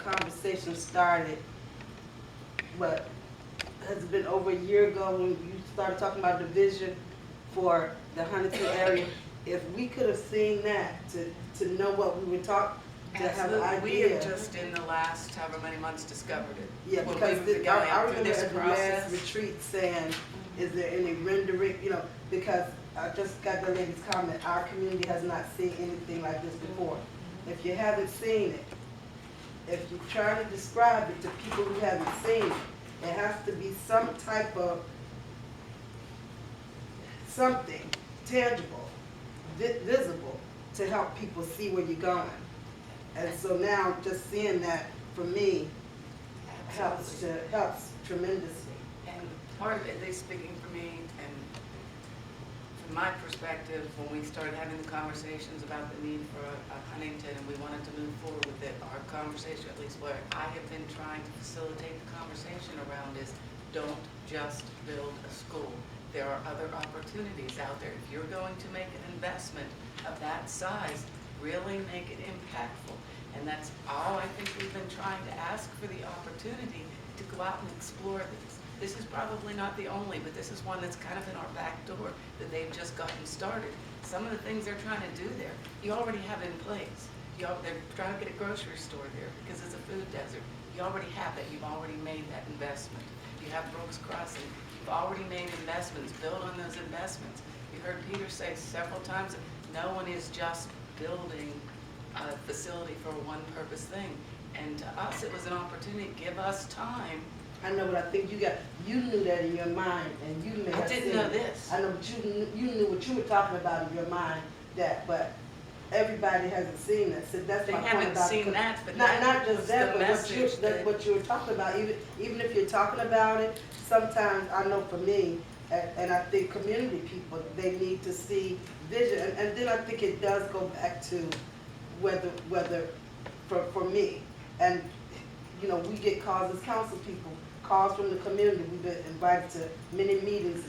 conversation started, what, has it been over a year ago when you started talking about the vision for the Huntington area? If we could have seen that, to know what we were talking, to have an Absolutely. We idea. have just in the last however many months discovered it. Yeah, When because we were going I through remember this at the last process. retreat saying, is there any rendering, you know, because I just got the lady's comment, our community has not seen anything like this before. If you haven't seen it, if you're trying to describe it to people who haven't seen it, it has to be some type of something tangible, visible, to help people see where you're going. And so now just seeing that, for me, helps tremendously. And part of it, at least speaking for me, and from my perspective, when we started having the conversations about the need for a Huntington and we wanted to move forward with it, our conversation, at least where I have been trying to facilitate the conversation around, is don't just build a school. There are other opportunities out there. If you're going to make an investment of that size, really make it impactful. And that's all I think we've been trying to ask for, the opportunity to go out and explore these. This is probably not the only, but this is one that's kind of in our back door that they've just gotten started. Some of the things they're trying to do there, you already have in place. They're trying to get a grocery store there because it's a food desert. You already have that. You've already made that investment. You have Brooks Crossing. You've already made investments. Build on those investments. You heard Peter say several times that no one is just building a facility for a one-purpose thing. And to us, it was an opportunity to give us time. I know, but I think you knew that in your mind, and you may have I didn't seen know it. this. I know, but you knew what you were talking about in your mind, but everybody hasn't seen it. So that's They my point haven't about seen that, but not that just was that, the but message that- what you were talking about. Even if you're talking about it, sometimes I know for me, and I think community people, they need to see vision, and then I think it does go back to whether for me, and you know, we get calls as council people, calls from the community. We've been invited to many meetings.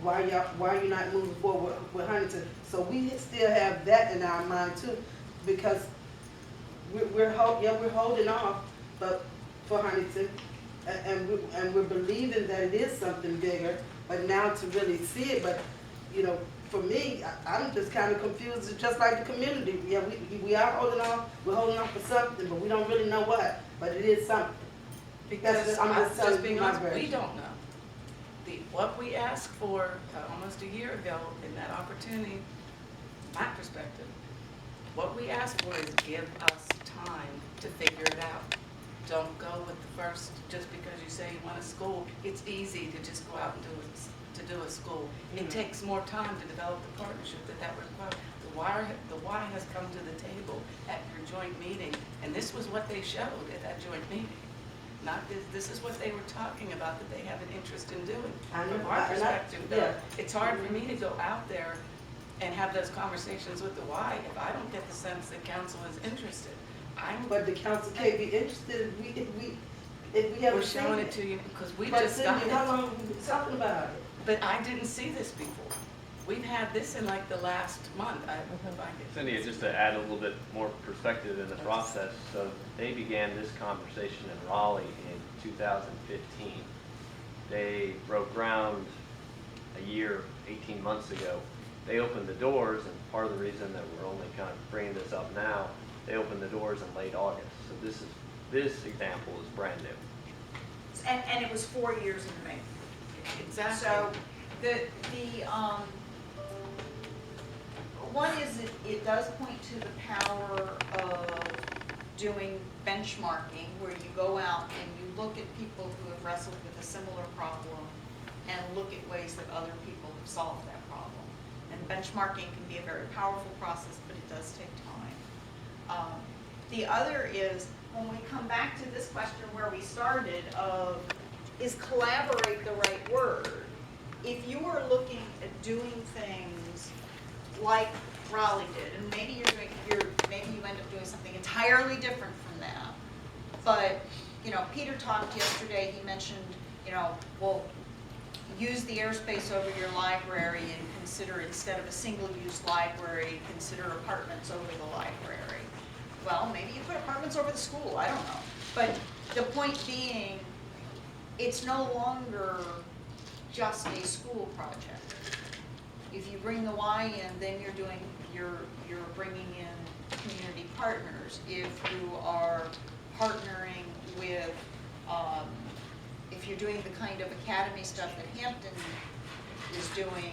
Why are you not moving forward with Huntington? So we still have that in our mind too, because we're holding off, but for Huntington, and we're believing that it is something bigger. But now to really see it, but you know, for me, I'm just kind of confused. It's just like the community. Yeah, we are holding off. We're holding off for something, but we don't really know what. But it is something. Because I'm just telling being you my honest, we version. don't know. What we asked for almost a year ago in that opportunity, my perspective, what we asked for is give us time to figure it out. Don't go with the first, just because you say you want a school, it's easy to just go out and do a school. It takes more time to develop the partnership that requires. The why has come to the table at your joint meeting, and this was what they showed at that joint meeting. Not this is what they were talking about that they have an interest in doing. From our perspective, though, it's hard for me to go out there and have those conversations with the why if I don't get the sense that council is interested. But the council can't be interested if we haven't We're showing seen it to you because we But just got Cindy, how it. long have we been talking about it? But I didn't see this before. We've had this in like the last month. I find it. Cindy, just to add a little bit more perspective in the process, so they began this conversation in Raleigh in 2015. They broke ground a year, 18 months ago. They opened the doors, and part of the reason that we're only kind of bringing this up now, they opened the doors in late August. So this example is brand new. And it was 4 years in the making. Exactly. So the one is it does point to the power of doing benchmarking, where you go out and you look at people who have wrestled with a similar problem and look at ways that other people have solved that problem. And benchmarking can be a very powerful process, but it does take time. The other is, when we come back to this question where we started of, is collaborate the right word? If you are looking at doing things like Raleigh did, and maybe maybe you end up doing something entirely different from that. But you know, Peter talked yesterday. He mentioned, you know, well, use the airspace over your library and consider, instead of a single-use library, consider apartments over the library. well, maybe you put apartments over the school, I don't know. But the point being, it's no longer just a school project. If you bring the Y in, then you're bringing in community partners. If you are partnering with, if you're doing the kind of academy stuff that Hampton is doing,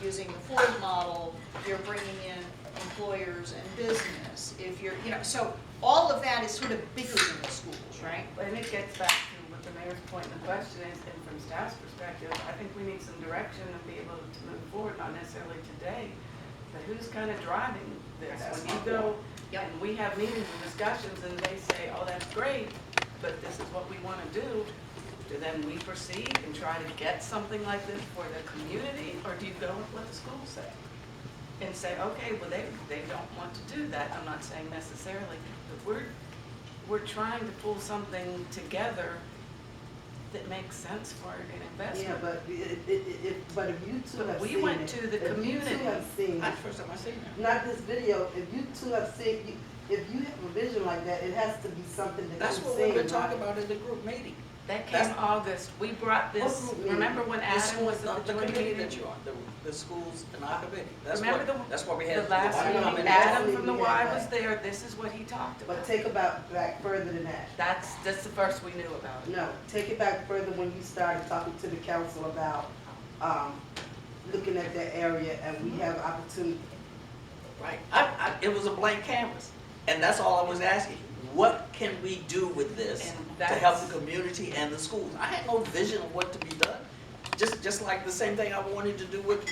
using the Ford model, you're bringing in employers and business. If you're, so all of that is sort of bigger than the schools, right? And it gets back to what the mayor's point in the question is, and from staff's perspective, I think we need some direction and be able to move forward, not necessarily today, but who's kind of driving this? That's When you my go, Yep. and we have meetings and discussions, and they say, oh, that's great, but this is what we want to do then we proceed and try to get something like this for the community, or do you go with what the schools say? And say, okay, well, they don't want to do that. I'm not saying necessarily, but we're trying to pull something together that makes sense for an investment. Yeah, but but if you two But have we seen went it, to the if community. you two have seen, That's the first time I've seen that. not this video, if you two have seen, if you have a vision like that, it has to be something that That's you've what seen. we've been right? talking about in the group meeting. That came That's- August. We brought this, What group meeting? remember when The Adam school, was at the the joint committee meeting? that you're on, the schools and our committee. That's Remember what, that's what we the had. last I know, meeting, but Adam that's- from the we Y had was that. there. This is what he talked about. But take it back further than that. That's the first we knew about it. No, take it back further when you started talking to the council about, looking at that area and we have opportunity. Right. It was a blank canvas. And that's all I was asking. What can we do with this And to help that's- the community and the schools? I had no vision of what to be done. Just like the same thing I wanted to do with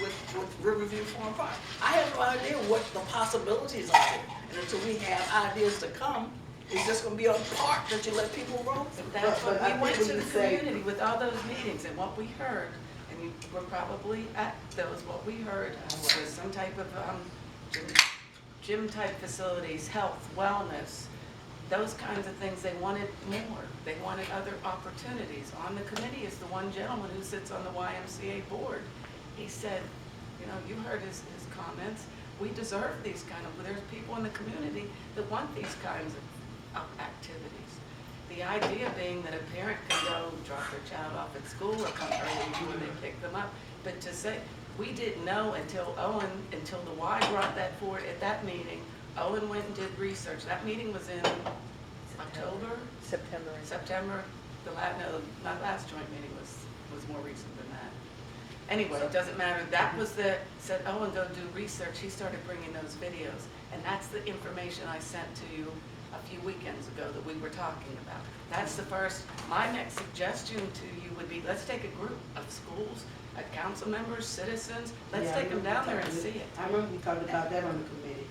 Riverview Farm Park. I have no idea what the possibilities are there. And until we have ideas to come, it's just gonna be a park that you let people roam through. But that's But what, I we think went when to you the say- community with all those meetings, and what we heard, and you were probably at those, what we heard was some type of, gym type facilities, health, wellness, those kinds of things. They wanted more. They wanted other opportunities. On the committee is the one gentleman who sits on the YMCA board. He said, you heard his comments, we deserve these kind of, there's people in the community that want these kinds of activities. The idea being that a parent can go drop their child off at school or come early when they pick them up. But to say, we didn't know until the Y brought that forward at that meeting. Owen went and did research. That meeting was in October? September. My last joint meeting was more recent than that. Anyway, it doesn't matter. That was said Owen, go do research. He started bringing those videos. And that's the information I sent to you a few weekends ago that we were talking about. That's the first. My next suggestion to you would be, let's take a group of schools, council members, citizens, let's Yeah, take them down there and see it. I remember we talked about that on the committee.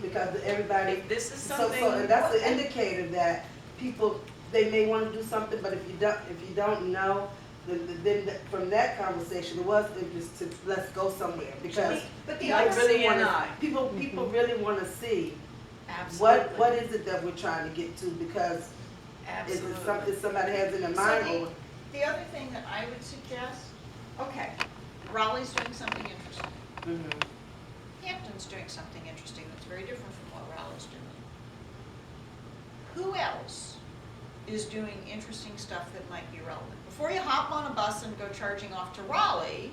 Because everybody. If this is So, something. and that's the indicator that people, they may want to do something, but if you don't know, then from that conversation, it was interest to, let's go somewhere, because But the people other, really and wanna, I. people really wanna see Absolutely. what is it that we're trying to get to, because is Absolutely. it something somebody has in their mind, or, the other thing that I would suggest, okay, Raleigh's doing something interesting. Mhm. Hampton's doing something interesting that's very different from what Raleigh's doing. Who else is doing interesting stuff that might be relevant? Before you hop on a bus and go charging off to Raleigh,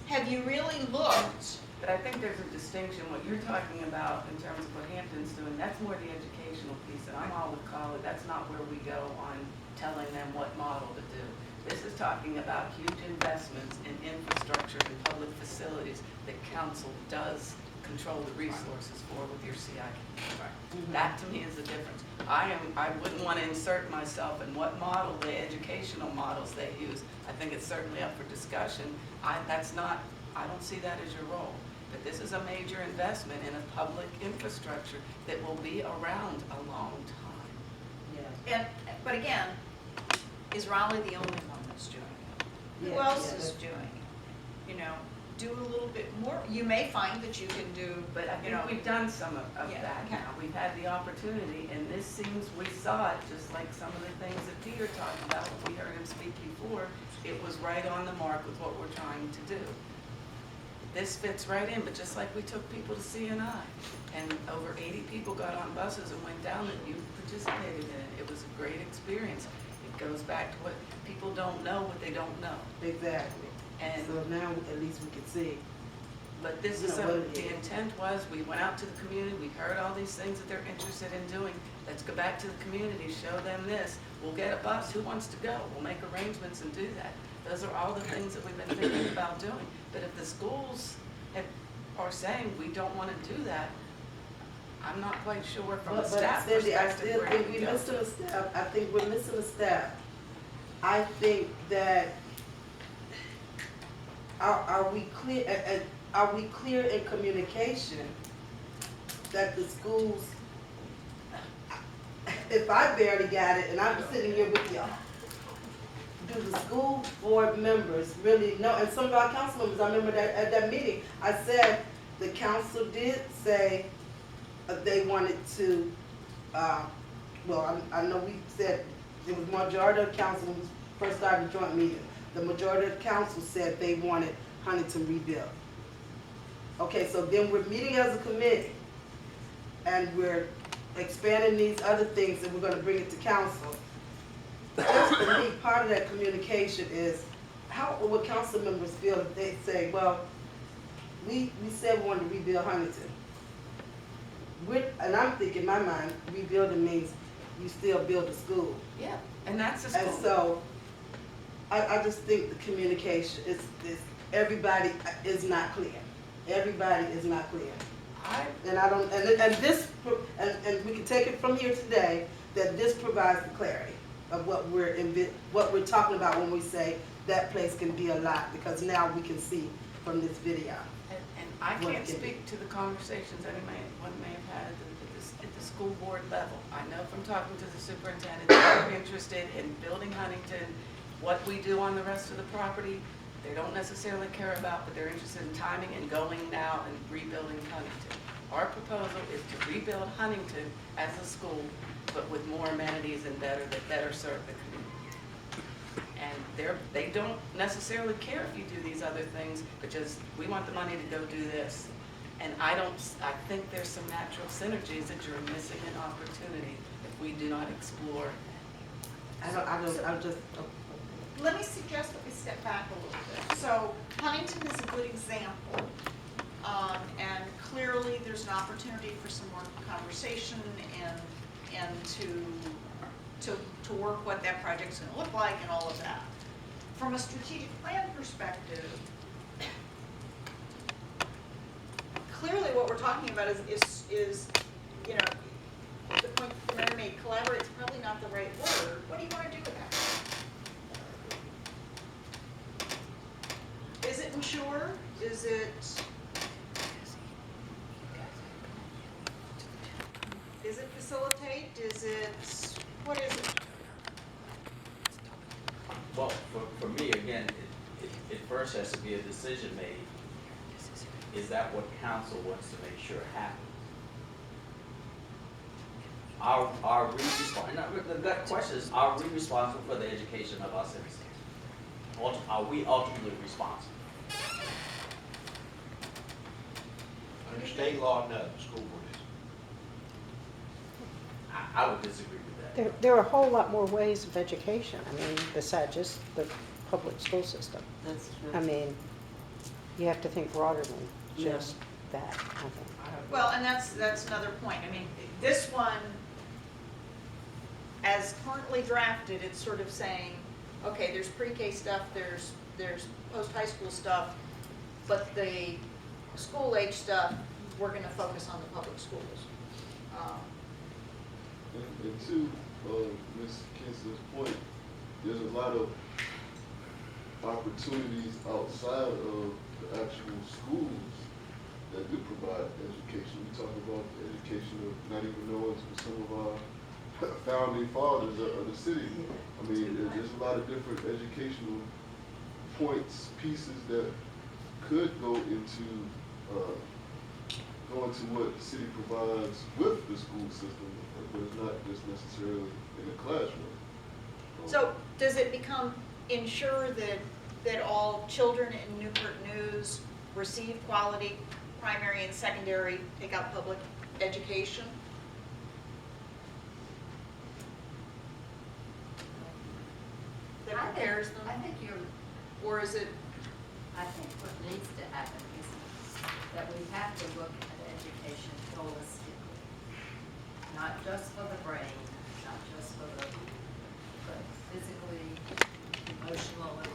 have you really looked? But I think there's a distinction, what you're talking about in terms of what Hampton's doing, that's more the educational piece, and I'm all with college, that's not where we go on telling them what model to do. This is talking about huge investments in infrastructure and public facilities that council does control the resources for with your CIP. That to me is the difference. I wouldn't want to insert myself in what model, the educational models they use. I think it's certainly up for discussion. I don't see that as your role. But this is a major investment in a public infrastructure that will be around a long time. yeah. But again, is Raleigh the only one that's doing it? Who Yeah, else yeah, is that's- doing it? Do a little bit more. You may find that you can do, But I think we've done some of Yeah, that okay. now. We've had the opportunity, and this seems, we saw it, just like some of the things that Peter talked about, when we heard him speak before, it was right on the mark with what we're trying to do. this fits right in, but just like we took people to CNI, and over 80 people got on buses and went down, and you participated in it. It was a great experience. It goes back to what people don't know, what they don't know. Exactly. And So now at least we can see. But this You is, know, what it the is. intent was, we went out to the community, we heard all these things that they're interested in doing. Let's go back to the community, show them this. We'll get a bus, who wants to go? We'll make arrangements and do that. Those are all the things that we've been thinking about doing. But if the schools are saying we don't want to do that, I'm not quite sure from a But staff Cindy, I perspective still where think we we're go. missing a step. I think we're missing a step. I think that, are we clear in communication that the schools, if I barely got it, and I'm sitting here with y'all, do the school board members really know? And some of our council members, I remember that at that meeting, I said the council did say they wanted to, well, I know we said it was majority of council when we first started the joint meeting. The majority of council said they wanted Huntington rebuilt. Okay, so then we're meeting as a committee, and we're expanding these other things, and we're gonna bring it to council. Just for me, part of that communication is, how would council members feel if they say, well, we said we wanted to rebuild Huntington. And I'm thinking in my mind, rebuilding means you still build a school. Yeah, and that's a And school. so, I just think the communication is, everybody is not clear. Everybody is not clear. And I don't, and this, and we can take it from here today, that this provides the clarity of what we're talking about when we say that place can be a lot, because now we can see from this video. And I can't speak to the conversations anyone may have had at the school board level. I know from talking to the superintendent, they're interested in building Huntington. What we do on the rest of the property, they don't necessarily care about, but they're interested in timing and going now and rebuilding Huntington. Our proposal is to rebuild Huntington as a school, but with more amenities and that better serve the community. And they don't necessarily care if you do these other things, but just, we want the money to go do this. And I think there's some natural synergies that you're missing an opportunity if we do not explore. I'm just, Let me suggest that we step back a little bit. So Huntington is a good example, and clearly there's an opportunity for some more conversation and to work what that project's going to look like and all of that. From a strategic plan perspective, clearly what we're talking about is the point Mary made, collaborate is probably not the right word. What do you want to do with that? Is it ensure? Is it facilitate? What is it? Well, for me, again, it first has to be a decision made. Is that what council wants to make sure happens? Are we responsible? The question is, are we responsible for the education of our citizens? Are we ultimately responsible? Under state law, no, the school board is. I would disagree with that. There are a whole lot more ways of education, I mean, besides just the public school system. that's true. I mean, you have to think broader than Yeah. just that, I think. Well, and that's another point. I mean, this one, as currently drafted, it's sort of saying, okay, there's pre-K stuff, there's post-high school stuff, but the school age stuff, we're gonna focus on the public schools. And to Ms. Kinsler's point, there's a lot of opportunities outside of the actual schools that do provide education. We talk about the education of not even knowing some of our founding fathers of the city. I mean, there's a lot of different educational points, pieces that could go into what the city provides with the school system, but it's not just necessarily in the classroom. So does it become ensure that all children in Newport News receive quality primary and secondary, take out public education? That I think- prepares them? I think you're, Or is it, I think what needs to happen is that we have to look at education holistically. Not just for the brain, not just for the, but physically, emotionally,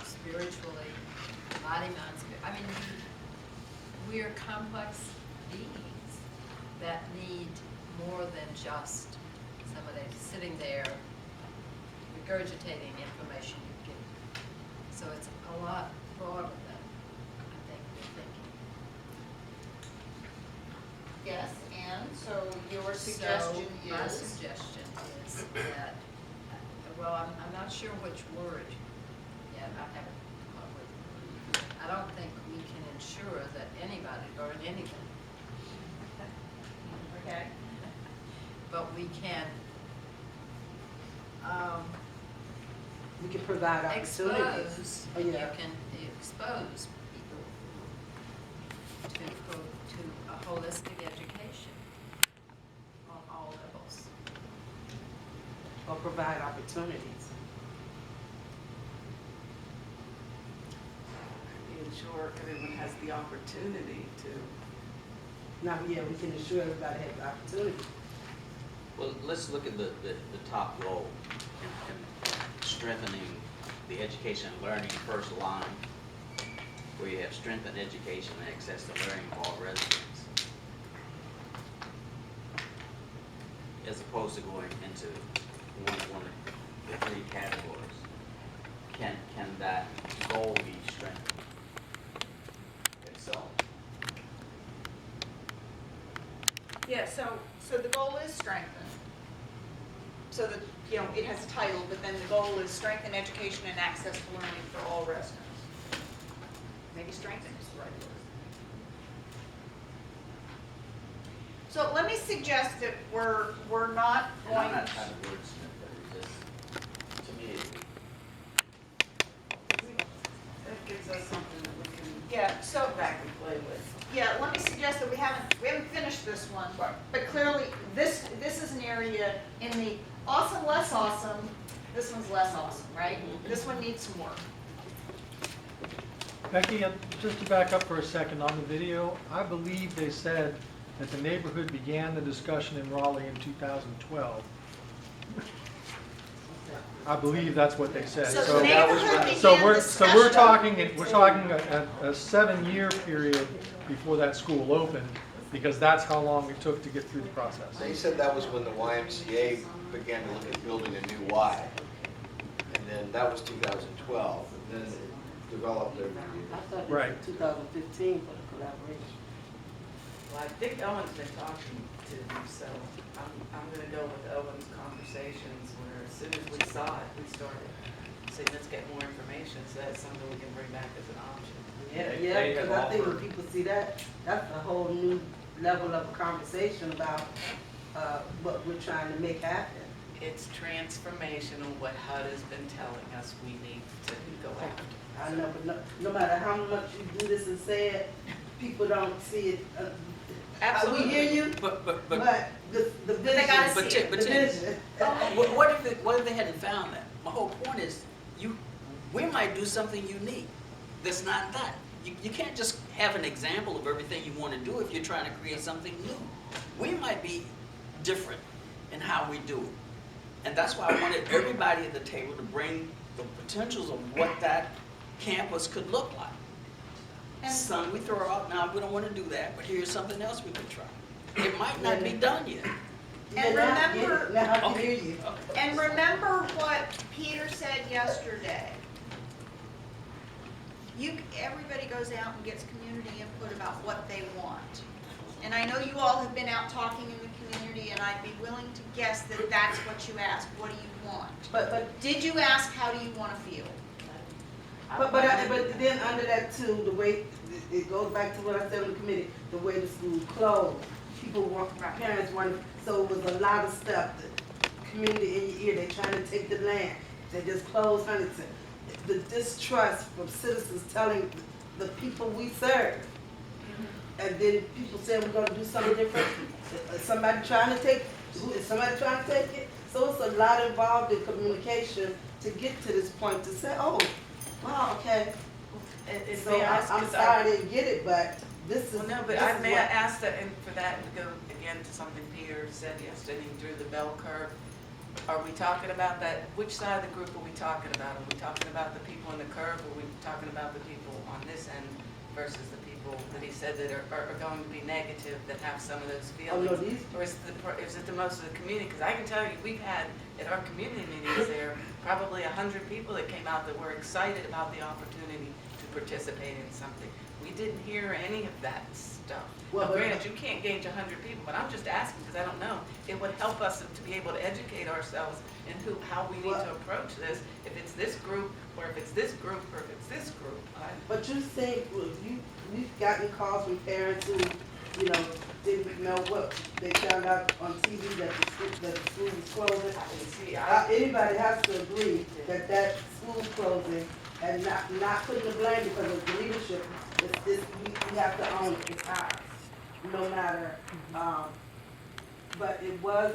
spiritually, body, mind, spirit. I mean, we are complex beings that need more than just somebody sitting there regurgitating information you've given. So it's a lot broader than I think we're thinking. yes, and so your suggestion So my is? suggestion is that, well, I'm not sure which word yet, I haven't come up with. I don't think we can ensure that anybody learn anything. Okay. But we can, We can provide opportunities. expose, Oh, you yeah. can expose people to a holistic education on all levels. Or provide opportunities. Ensure everyone has the opportunity to. Now, yeah, we can ensure everybody has the opportunity. Well, let's look at the top goal, and strengthening the education and learning first line, where you have strengthened education and access to learning for all residents, as opposed to going into one of the three categories. Can that goal be strengthened itself? Yeah, so the goal is strengthen. So that, you know, it has a title, but then the goal is strengthen education and access to learning for all residents. Maybe strengthen is the right word. So let me suggest that we're not And I'm going, not trying to wordsmith it, it's just, to me, That gives us something that we can yeah, so, go back and play with. yeah, let me suggest that we haven't finished this one, but clearly, this is an area in the awesome, less awesome, this one's less awesome, right? This one needs some work. Becky, just to back up for a second on the video, I believe they said that the neighborhood began the discussion in Raleigh in 2012. I believe that's what they said. So So- the neighborhood began So we're discussion. talking a 7-year period before that school opened, because that's how long it took to get through the process. They said that was when the YMCA began to look at building a new Y. And then that was 2012, and then it developed every year. I thought it Right. was 2015 for the collaboration. Well, I think Owen's been talking to them, so I'm gonna go with Owen's conversations where as soon as we saw it, we started saying, let's get more information, so that's something we can bring back as an option. Yeah, They yeah, have because I think when offered- people see that, that's a whole new level of conversation about, what we're trying to make happen. It's transformational what HUD has been telling us we need to go after. I know, but no matter how much you do this and say it, people don't see it. We hear you, but but the vision, they gotta But see it. Tim, the vision. what if they hadn't found that? My whole point is, we might do something unique that's not that. You can't just have an example of everything you want to do if you're trying to create something new. We might be different in how we do it. And that's why I wanted everybody at the table to bring the potentials of what that campus could look like. And- Some we throw out, now we don't want to do that, but here's something else we could try. It might not be done yet. And Yeah, remember- now I can Okay. hear you. And remember what Peter said yesterday. Everybody goes out and gets community input about what they want. And I know you all have been out talking in the community, and I'd be willing to guess that that's what you asked. What do you want? But Did you ask, how do you want to feel? But then under that too, the way, it goes back to what I said in the committee, the way the school closed. People want, parents want, so it was a lot of stuff, the community in your ear, they trying to take the land. They just closed Huntington. The distrust from citizens telling the people we serve. And then people say we're gonna do something different. Is somebody trying to take, is somebody trying to take it? So it's a lot involved in communication to get to this point, to say, oh, wow, okay. And So may I ask, I'm 'cause sorry I didn't get it, but this is. Well, no, but this I is may what- ask that, and for that, to go again to something Peter said yesterday, he drew the bell curve. Are we talking about that, which side of the group are we talking about? Are we talking about the people in the curve, or are we talking about the people on this end versus the people that he said that are going to be negative, that have some of those Oh, no, feelings? these, Or is it the most of the community? Because I can tell you, we've had, at our community meetings there, probably 100 people that came out that were excited about the opportunity to participate in something. We didn't hear any of that stuff. Well, Now, but- granted, you can't gauge 100 people, but I'm just asking because I don't know. It would help us to be able to educate ourselves in how we need to approach this, if it's this group, or if it's this group, or if it's this group. but you think, we've gotten calls from parents who, you know, didn't know what, they found out on TV that the school was closing. See, Anybody has to agree that that school's closing and not putting the blame because of the leadership. We have to own it, it's ours, no matter, but it was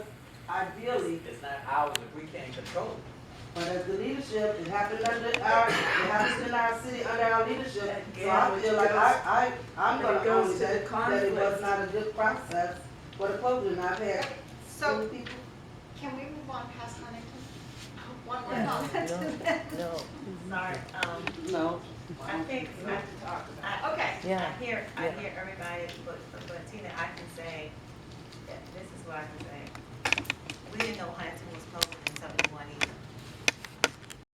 ideally, It's not ours if we can't control it. but as the leadership, it happened it happens in our city under our leadership. So I feel like I'm But it gonna goes own to that, the that it was conflict. not a good process for the closing. I've had So, many people. can we move on past Huntington? One more Yeah. comment. No. Sorry, No. I think, Okay. Yeah. I hear Yeah. everybody, but Tina, I can say, this is what I can say. We didn't know Huntington was closing in 71 either.